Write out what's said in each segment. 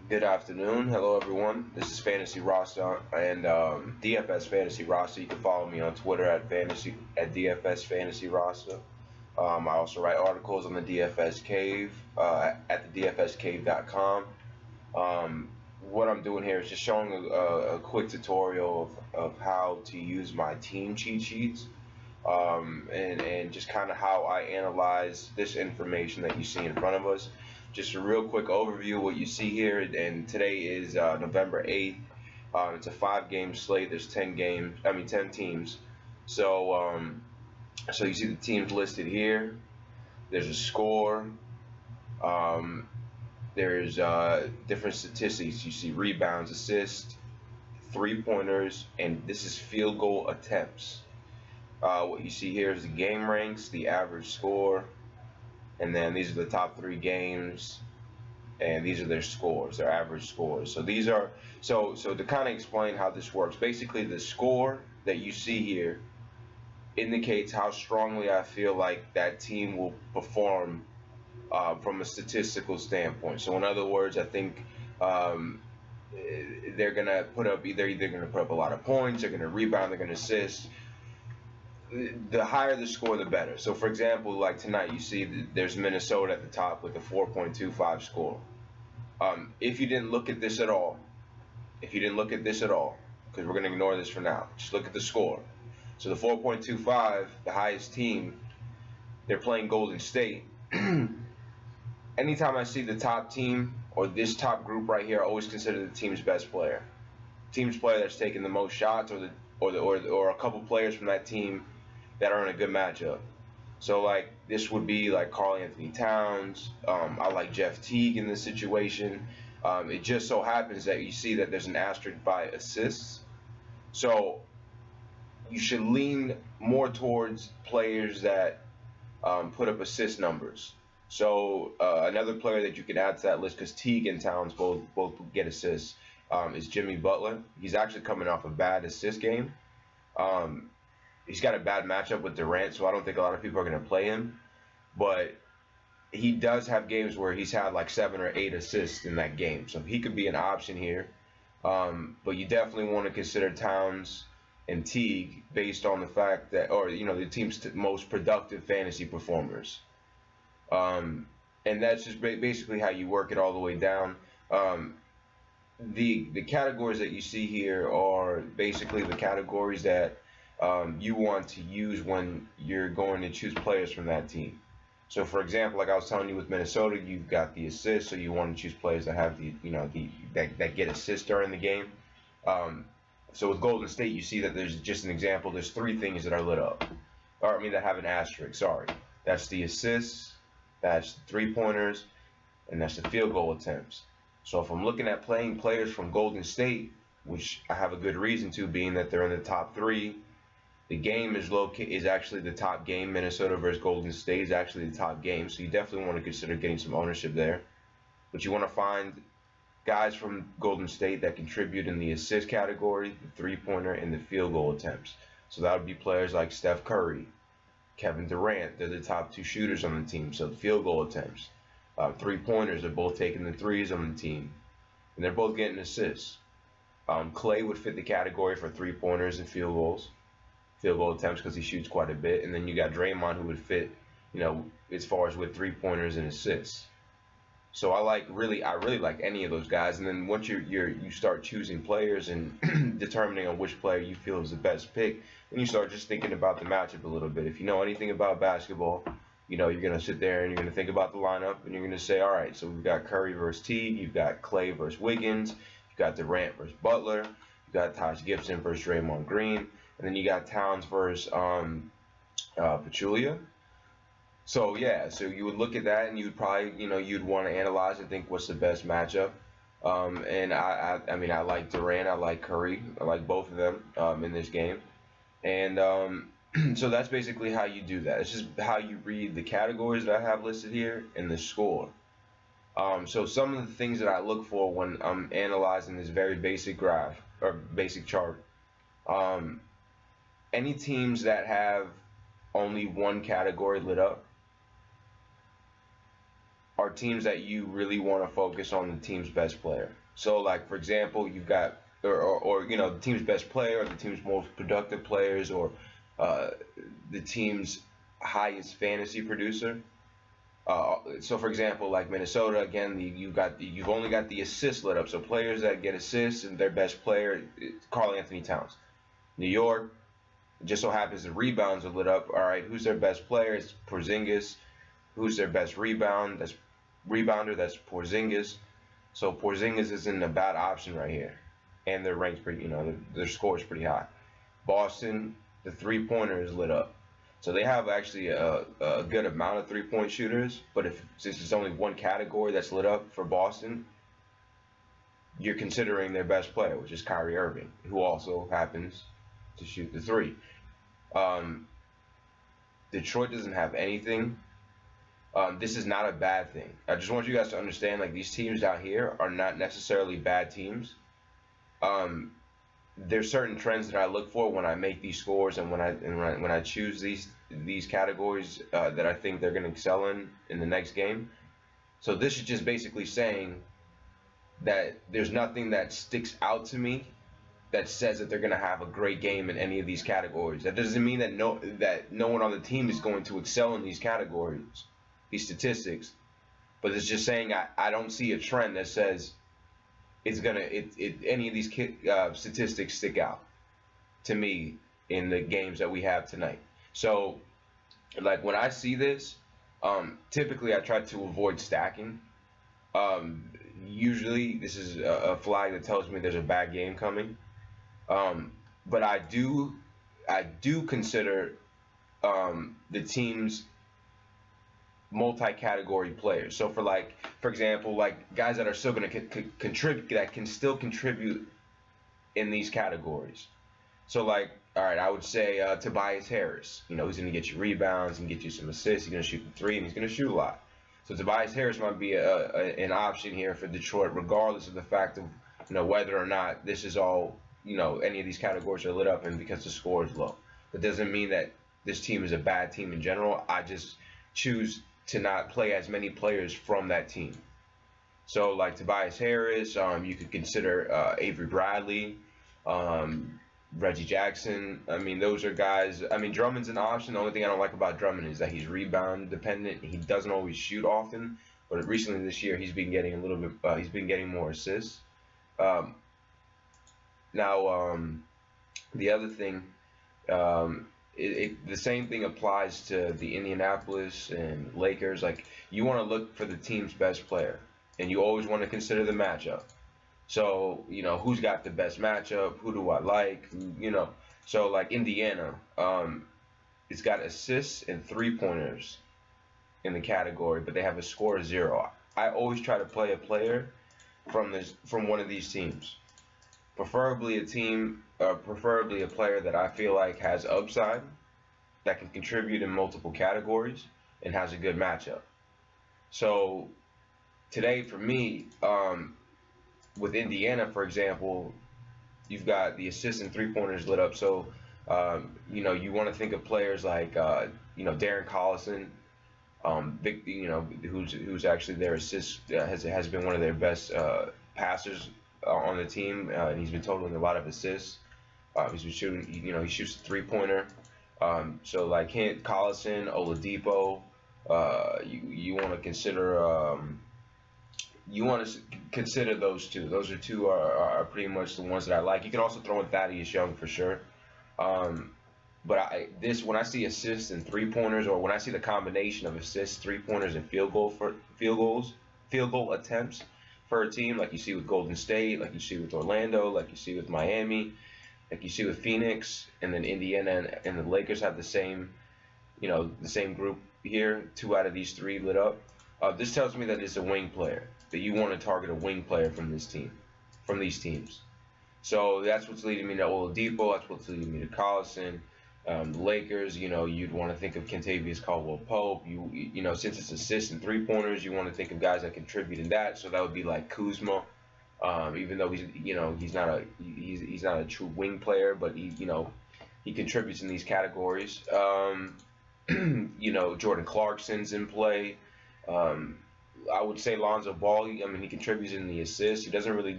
Good afternoon. Hello, everyone. This is Fantasy Rasta and DFS Fantasy Rasta. You can follow me on Twitter at DFS Fantasy Rasta. I also write articles on the DFS Cave at the DFScave.com. What I'm doing here is just showing a quick tutorial of how to use my team cheat sheets and just kind of how I analyze this information that you see in front of us. Just a real quick overview of what you see here, and today is November 8th. It's a 5-game slate. There's 10 teams. So you see the teams listed here. There's a score. Um, there's different statistics. You see rebounds, assists, 3-pointers, and this is field goal attempts. What you see here is the game ranks, the average score, and then these are the top 3 games, and these are their scores, their average scores. So these are so to kind of explain how this works. Basically, the score that you see here indicates how strongly I feel like that team will perform from a statistical standpoint. So in other words, I think they're gonna put up either gonna put up a lot of points, they're gonna rebound, they're gonna assist. The higher the score, the better. So, for example, like tonight, you see there's Minnesota at the top with a 4.25 score. If you didn't look at this at all, because we're going to ignore this for now, just look at the score. So the 4.25, the highest team, they're playing Golden State. Anytime I see the top team or this top group right here, I always consider the team's best player. Team's player that's taking the most shots, or a couple players from that team that are in a good matchup. So like this would be like Karl-Anthony Towns. I like Jeff Teague in this situation. It just so happens that you see that there's an asterisk by assists. So you should lean more towards players that put up assist numbers. So another player that you can add to that list, because Teague and Towns both get assists, is Jimmy Butler. He's actually coming off a bad assist game. He's got a bad matchup with Durant, so I don't think a lot of people are going to play him. But he does have games where he's had like 7 or 8 assists in that game, so he could be an option here. But you definitely want to consider Towns and Teague based on the fact that, or the team's most productive fantasy performers. And that's just basically how you work it all the way down. The categories that you see here are basically the categories that you want to use when you're going to choose players from that team. So, for example, like I was telling you with Minnesota, you've got the assists, so you want to choose players that have that get assists during the game. So with Golden State, you see that there's just an example. There's 3 things that are lit up, or I mean that have an asterisk. Sorry, that's the assists, that's the 3-pointers, and that's the field goal attempts. So if I'm looking at playing players from Golden State, which I have a good reason to, being that they're in the top 3, the game is actually the top game. Minnesota versus Golden State is actually the top game, so you definitely want to consider getting some ownership there. But you want to find guys from Golden State that contribute in the assist category, the 3-pointer, and the field goal attempts. So that would be players like Steph Curry, Kevin Durant. They're the top 2 shooters on the team, so the field goal attempts. 3-pointers, they're both taking the 3s on the team, and they're both getting assists. Clay would fit the category for 3-pointers and field goal attempts, because he shoots quite a bit. And then you got Draymond, who would fit, as far as with 3-pointers and assists. So I really like any of those guys. And then once you start choosing players and determining on which player you feel is the best pick, then you start just thinking about the matchup a little bit. If you know anything about basketball, you're going to sit there and you're going to think about the lineup, and you're going to say, all right, so we've got Curry versus Teague, you've got Clay versus Wiggins, you've got Durant versus Butler, you've got Taj Gibson versus Draymond Green, and then you got Towns versus Pachulia. So yeah, so you would look at that, and you would probably, you'd want to analyze and think what's the best matchup. And I mean, I like Durant, I like Curry, I like both of them in this game, and so that's basically how you do that. It's just how you read the categories that I have listed here and the score. So some of the things that I look for when I'm analyzing this very basic graph or basic chart. Any teams that have only one category lit up are teams that you really want to focus on the team's best player. So, like for example, you've got or you know the team's best player, or the team's most productive players, or uh, the team's highest fantasy producer. So for example, like Minnesota, again, you've only got the assists lit up. So players that get assists and their best player, Karl Anthony Towns. New York, it just so happens the rebounds are lit up. All right, who's their best player? It's Porzingis. Who's their best rebounder? That's Porzingis. So Porzingis isn't a bad option right here, and their rank's pretty, their score is pretty high. Boston, the three-pointer is lit up. So they have actually a good amount of three-point shooters, but since it's only one category that's lit up for Boston, you're considering their best player, which is Kyrie Irving, who also happens to shoot the three. Um, Detroit doesn't have anything. This is not a bad thing. I just want you guys to understand, like, these teams down here are not necessarily bad teams. There's certain trends that I look for when I make these scores, and when I choose these categories that I think they're going to excel in the next game. So this is just basically saying that there's nothing that sticks out to me that says that they're going to have a great game in any of these categories. That doesn't mean that no one on the team is going to excel in these categories, these statistics, but it's just saying I don't see a trend that says any of these statistics stick out to me in the games that we have tonight. So, like when I see this, typically I try to avoid stacking. Usually this is a flag that tells me there's a bad game coming. But I do consider the team's multi-category players. So for example, like guys that are still going to contribute, that can still contribute in these categories. So like, all right, I would say Tobias Harris. He's going to get you rebounds and get you some assists. He's going to shoot the three, and he's going to shoot a lot. So Tobias Harris might be an option here for Detroit, regardless of the fact of whether or not this is all any of these categories are lit up, and because the score is low. That doesn't mean that this team is a bad team in general. I just choose to not play as many players from that team. So like Tobias Harris, you could consider Avery Bradley, Reggie Jackson. I mean, those are guys. I mean, Drummond's an option. The only thing I don't like about Drummond is that he's rebound dependent. He doesn't always shoot often, but recently this year he's been getting a little bit. He's been getting more assists. Now, the other thing, the same thing applies to the Indianapolis and Lakers. Like, you want to look for the team's best player, and you always want to consider the matchup. So, who's got the best matchup? Who do I like? So like Indiana, it's got assists and three-pointers in the category, but they have a score of 0. I always try to play a player from one of these teams. Preferably a player that I feel like has upside, that can contribute in multiple categories, and has a good matchup. So today for me, with Indiana, for example, you've got the assists and three-pointers lit up. So, you want to think of players like, Darren Collison, who's actually their assist has been one of their best passers on the team, and he's been totaling a lot of assists. He's been shooting, he shoots a three-pointer. So like Collison, Oladipo, you want to consider. You want to consider those two. Those are pretty much the ones that I like. You can also throw in Thaddeus Young for sure. But when I see assists and three-pointers, or when I see the combination of assists, three-pointers, and field goal attempts for a team, like you see with Golden State, like you see with Orlando, like you see with Miami, like you see with Phoenix, and then Indiana and the Lakers have the same group here. 2 out of these 3 lit up. This tells me that it's a wing player, that you want to target a wing player from these teams. So that's what's leading me to Oladipo. That's what's leading me to Collison. The Lakers, you'd want to think of Kentavious Caldwell-Pope. Since it's assists and three-pointers, you want to think of guys that contribute in that. So that would be like Kuzma, even though he's not a true wing player, but he contributes in these categories. Jordan Clarkson's in play. I would say Lonzo Ball. I mean, he contributes in the assists. He doesn't really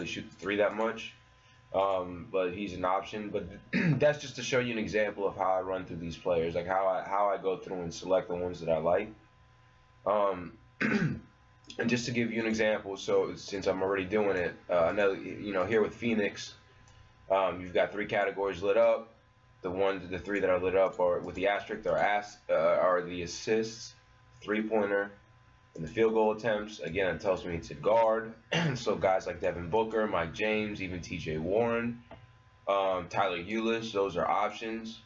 shoot the three that much. But he's an option. But that's just to show you an example of how I run through these players, like how I go through and select the ones that I like. Um, and just to give you an example, so since I'm already doing it, another here with Phoenix, you've got three categories lit up. The three that are lit up are with the asterisk are the assists, three-pointer, and the field goal attempts. Again, it tells me it's a guard. So guys like Devin Booker, Mike James, even T.J. Warren, Tyler Ulis, those are options.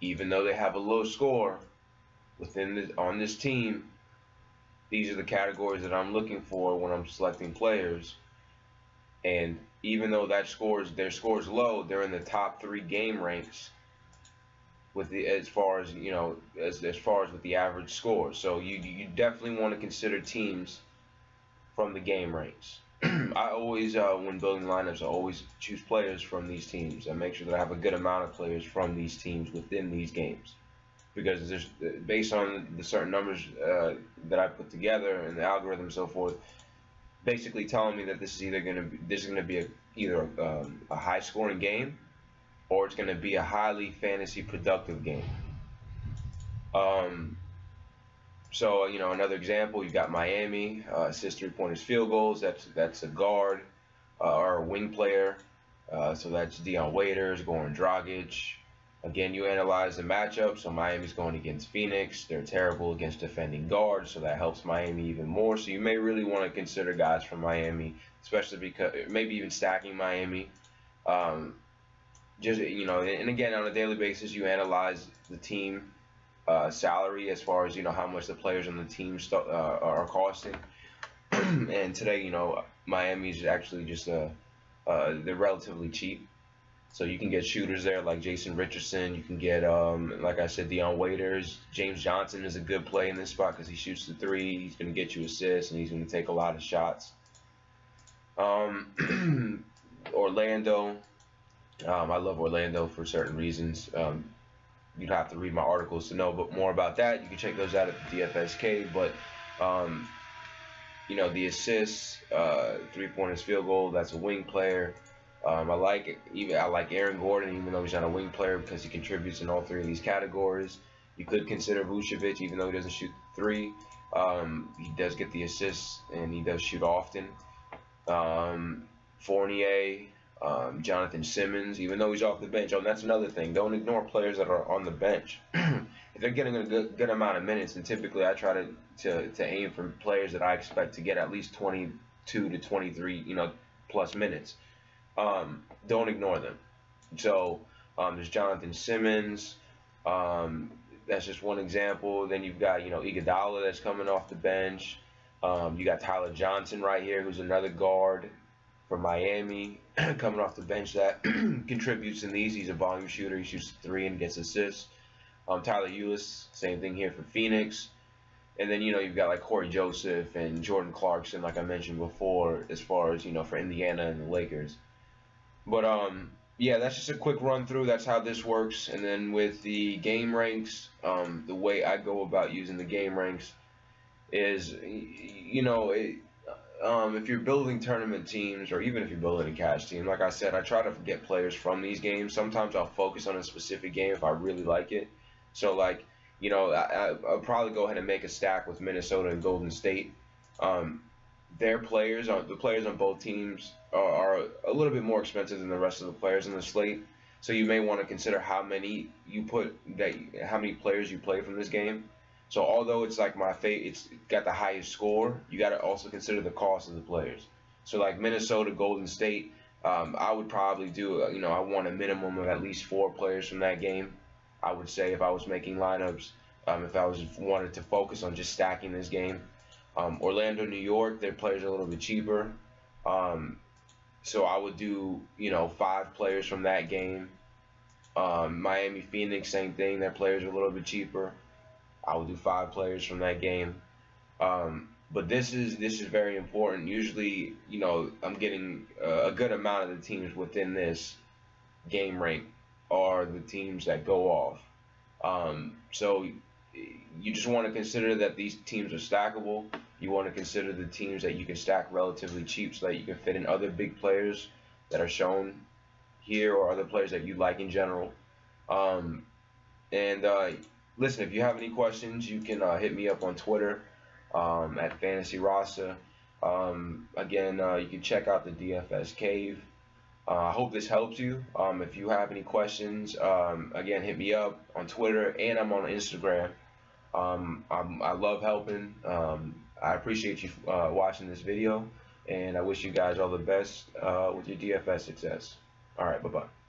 Even though they have a low score on this team, these are the categories that I'm looking for when I'm selecting players. And even though their score is low, they're in the top 3 game ranks as far as with the average score. So you definitely want to consider teams from the game ranks. I always when building lineups, I always choose players from these teams. I make sure that I have a good amount of players from these teams within these games, because there's based on the certain numbers that I put together and the algorithm and so forth, basically telling me that this is going to be either a high scoring game, or it's going to be a highly fantasy productive game. So another example, you got Miami, assist, three-pointers, field goals. That's a guard or a wing player. So that's Dion Waiters, Goran Dragic. Again, you analyze the matchup. So Miami's going against Phoenix. They're terrible against defending guards, so that helps Miami even more. So you may really want to consider guys from Miami, especially because maybe even stacking Miami. And again, on a daily basis, you analyze the team salary as far as how much the players on the team are costing. And today, Miami's actually just they're relatively cheap. So you can get shooters there like Jason Richardson. You can get, like I said, Dion Waiters. James Johnson is a good play in this spot because he shoots the three. He's going to get you assists, and he's going to take a lot of shots. Orlando. I love Orlando for certain reasons. You'd have to read my articles to know more about that. You can check those out at the DFSK. But, the assists, three-pointers, field goal, that's a wing player. I like Aaron Gordon, even though he's not a wing player, because he contributes in all 3 of these categories. You could consider Vucevic, even though he doesn't shoot three. He does get the assists, and he does shoot often. Fournier, Jonathan Simmons, even though he's off the bench. Oh, and that's another thing. Don't ignore players that are on the bench. If they're getting a good amount of minutes, and typically I try to aim for players that I expect to get at least 22 to 23, plus minutes. Don't ignore them. So there's Jonathan Simmons. That's just one example. Then you've got Iguodala that's coming off the bench. You got Tyler Johnson right here, who's another guard for Miami, coming off the bench that contributes in these. He's a volume shooter. He shoots three and gets assists. Tyler Ulis, same thing here for Phoenix. And then, you've got like Corey Joseph and Jordan Clarkson, like I mentioned before, as far as, for Indiana and the Lakers. But, yeah, that's just a quick run through. That's how this works. And then with the game ranks, the way I go about using the game ranks is, if you're building tournament teams, or even if you're building a cash team, like I said, I try to get players from these games. Sometimes I'll focus on a specific game if I really like it. So, like, I'll probably go ahead and make a stack with Minnesota and Golden State. The players on both teams are a little bit more expensive than the rest of the players in the slate. So you may want to consider how many players you play from this game. So although it's like it's got the highest score, you got to also consider the cost of the players. So like Minnesota, Golden State, I would probably do, I want a minimum of at least 4 players from that game. I would say if I was making lineups, if I wanted to focus on just stacking this game. Orlando, New York, their players are a little bit cheaper. So I would do, 5 players from that game. Miami, Phoenix, same thing. Their players are a little bit cheaper. I would do 5 players from that game. But this is very important. Usually, I'm getting a good amount of the teams within this game rank are the teams that go off. So you just want to consider that these teams are stackable. You want to consider the teams that you can stack relatively cheap so that you can fit in other big players that are shown here or other players that you like in general. Um, and listen, if you have any questions, you can hit me up on Twitter at Fantasy Rasa. Again, you can check out the DFS Cave. I hope this helps you. If you have any questions, again, hit me up on Twitter, and I'm on Instagram. I love helping. I appreciate you watching this video, and I wish you guys all the best with your DFS success. All right, bye-bye.